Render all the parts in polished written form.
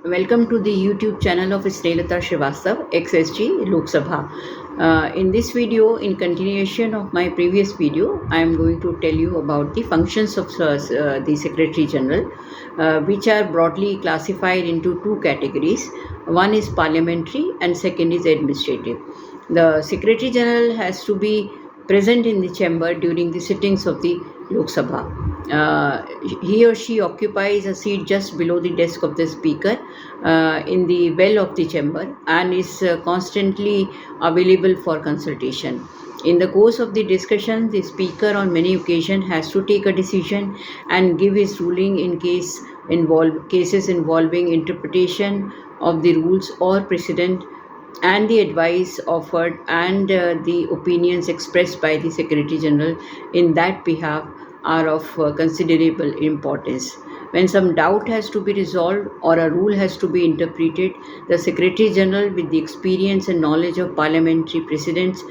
Welcome to the YouTube channel of Snehlata Srivastav, XSG, Lok Sabha. In this video, in continuation of my previous video, I am going to tell you about the functions of the Secretary General, which are broadly classified into two categories. One is parliamentary and second is administrative. The Secretary General has to be present in the chamber during the sittings of the Lok Sabha. He or she occupies a seat just below the desk of the speaker in the well of the chamber and is constantly available for consultation. In the course of the discussion, the speaker on many occasions has to take a decision and give his ruling in cases involving interpretation of the rules or precedent, and the advice offered and the opinions expressed by the Secretary General in that behalf are of considerable importance. When some doubt has to be resolved or a rule has to be interpreted, the Secretary General, with the experience and knowledge of parliamentary precedents,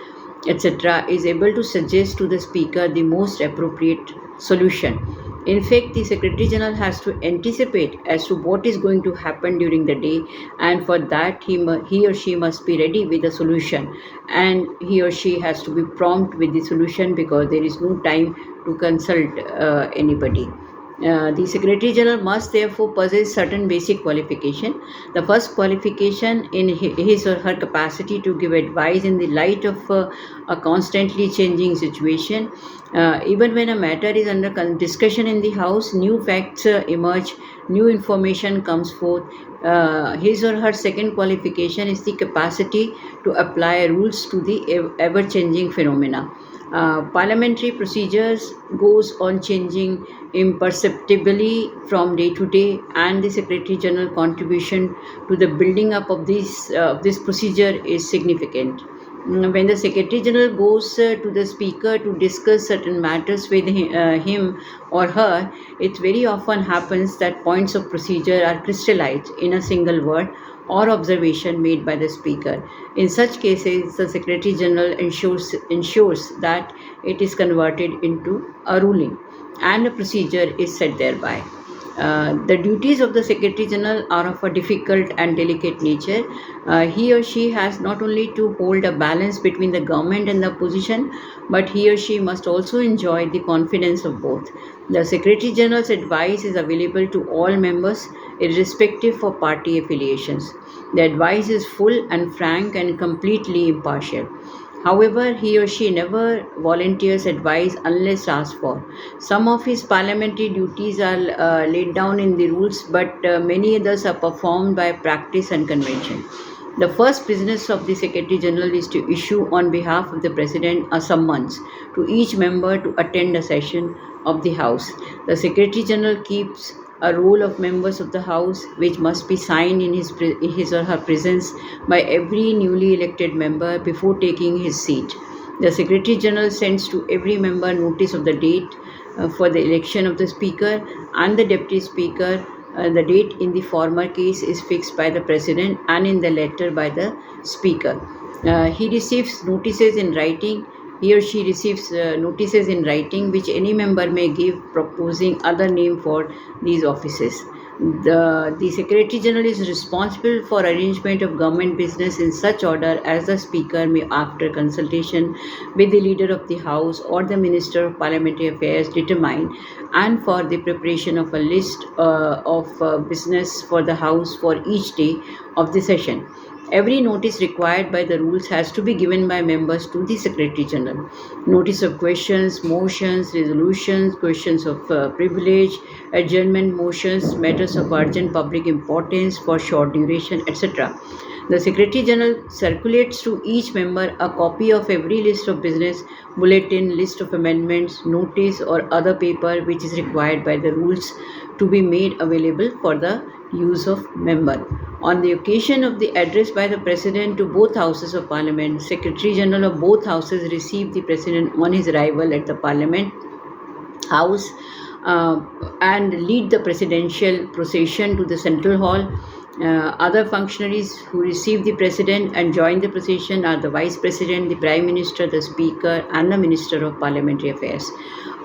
etc., is able to suggest to the Speaker the most appropriate solution. In fact, the Secretary General has to anticipate as to what is going to happen during the day, and for that he or she must be ready with a solution, and he or she has to be prompt with the solution because there is no time to consult anybody. The Secretary General must therefore possess certain basic qualification. The first qualification in his or her capacity to give advice in the light of a constantly changing situation. Even when a matter is under discussion in the House, new facts emerge, new information comes forth. His or her second qualification is the capacity to apply rules to the ever-changing phenomena. Parliamentary procedures goes on changing imperceptibly from day to day, and the Secretary General contribution to the building up of this procedure is significant. When the Secretary General goes to the Speaker to discuss certain matters with him or her, it very often happens that points of procedure are crystallized in a single word or observation made by the Speaker. In such cases, the Secretary General ensures that it is converted into a ruling and a procedure is set thereby. The duties of the Secretary General are of a difficult and delicate nature. He or she has not only to hold a balance between the government and the opposition, but he or she must also enjoy the confidence of both. The Secretary General's advice is available to all members, irrespective of party affiliations. The advice is full and frank and completely impartial. However, he or she never volunteers advice unless asked for. Some of his parliamentary duties are laid down in the rules, but many others are performed by practice and convention. The first business of the Secretary General is to issue on behalf of the President a summons to each member to attend a session of the House. The Secretary General keeps a roll of members of the House which must be signed in his or her presence by every newly elected member before taking his seat. The Secretary General sends to every member notice of the date for the election of the Speaker and the Deputy Speaker. The date in the former case is fixed by the President and in the latter by the Speaker. He receives notices in writing. He or she receives notices in writing which any member may give proposing other name for these offices. The Secretary General is responsible for arrangement of government business in such order as the Speaker may, after consultation with the Leader of the House or the Minister of Parliamentary Affairs, determine, and for the preparation of a list of business for the House for each day of the session. Every notice required by the rules has to be given by members to the Secretary General. Notice of questions, motions, resolutions, questions of privilege, adjournment motions, matters of urgent public importance for short duration, etc. The Secretary General circulates to each member a copy of every list of business, bulletin, list of amendments, notice or other paper which is required by the rules to be made available for the use of member. On the occasion of the address by the President to both Houses of Parliament, Secretary General of both Houses receive the President on his arrival at the Parliament House and lead the presidential procession to the Central Hall. Other functionaries who receive the president and join the procession are the vice president, the prime minister, the speaker, and the minister of parliamentary affairs.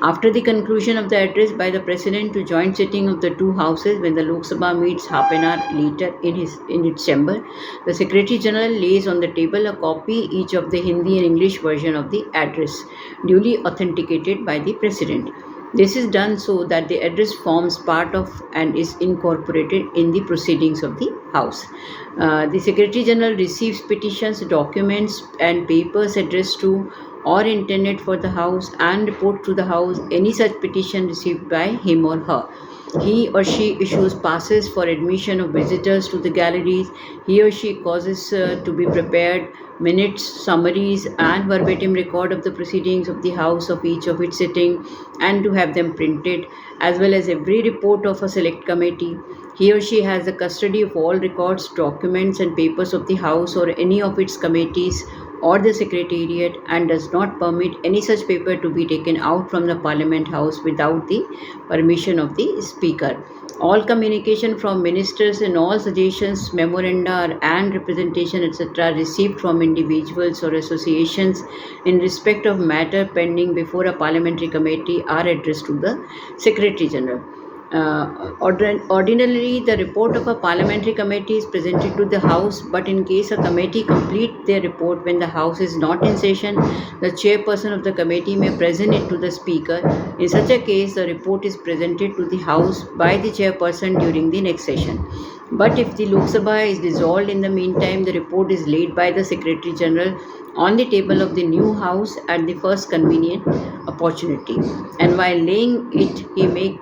After the conclusion of the address by the president to joint sitting of the two houses, when the Lok Sabha meets half an hour later in its chamber, the Secretary General lays on the table a copy each of the Hindi and English version of the address, duly authenticated by the president. This is done so that the address forms part of and is incorporated in the proceedings of the House. The Secretary General receives petitions, documents, and papers addressed to or intended for the House and report to the House any such petition received by him or her. He or she issues passes for admission of visitors to the galleries. He or she causes to be prepared minutes, summaries, and verbatim record of the proceedings of the House of each of its sitting, and to have them printed, as well as every report of a select committee. He or she has the custody of all records, documents, and papers of the House or any of its committees or the Secretariat, and does not permit any such paper to be taken out from the Parliament House without the permission of the Speaker. All communication from ministers and all suggestions, memoranda, and representation, etc., received from individuals or associations in respect of matter pending before a parliamentary committee are addressed to the Secretary General. Ordinarily, the report of a parliamentary committee is presented to the House, but in case a committee complete their report when the House is not in session, the chairperson of the committee may present it to the Speaker. In such a case, the report is presented to the House by the chairperson during the next session. But if the Lok Sabha is dissolved in the meantime, the report is laid by the Secretary General on the table of the new House at the first convenient opportunity. And while laying it,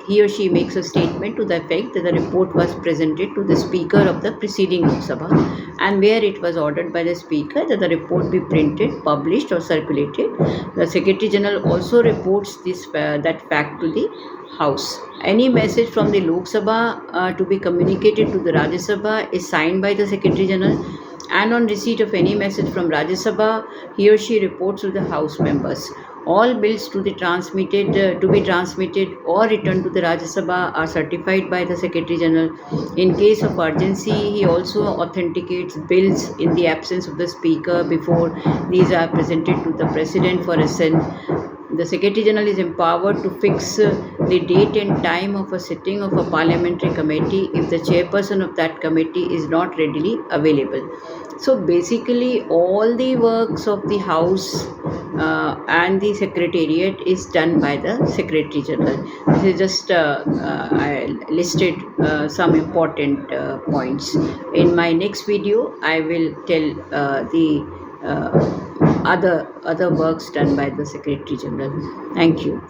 he or she makes a statement to the effect that the report was presented to the Speaker of the preceding Lok Sabha, and where it was ordered by the Speaker that the report be printed, published, or circulated. The Secretary General also reports that fact to the House. Any message from the Lok Sabha to be communicated to the Rajya Sabha is signed by the Secretary General, and on receipt of any message from Rajya Sabha, he or she reports to the House members. All bills to be transmitted or returned to the Rajya Sabha are certified by the Secretary General. In case of urgency, he also authenticates bills in the absence of the Speaker before these are presented to the President for assent. The Secretary General is empowered to fix the date and time of a sitting of a parliamentary committee if the chairperson of that committee is not readily available. So basically, all the works of the House and the Secretariat is done by the Secretary General. This is just I listed some important points. In my next video, I will tell the other works done by the Secretary General. Thank you.